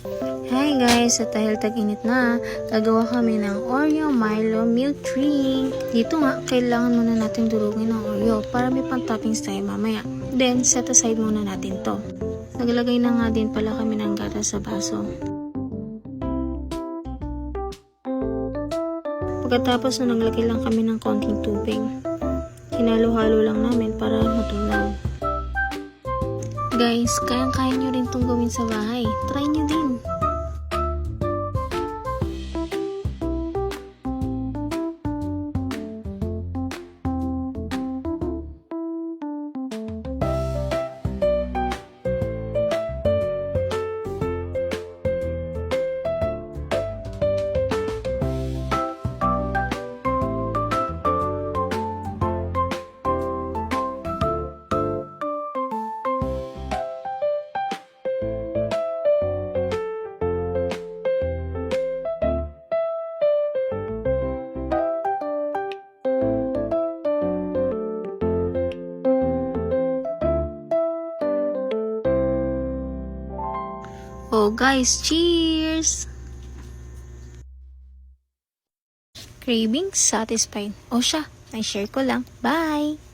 Hi guys, at dahil tag-init na, gagawa kami ng Oreo Milo milk drink. Dito nga, kailangan muna natin durugin ng Oreo para may pang-toppings tayo mamaya. Then, set aside muna natin to. Naglagay na nga din pala kami ng gatas sa baso. Pagkatapos na naglagay lang kami ng konting tubig. Hinalo-halo lang namin para matunaw. Guys, kayang-kaya nyo rin itong gawin sa bahay. Try nyo din. Oh guys, cheers! Cravings satisfied. O siya, I-share ko lang. Bye!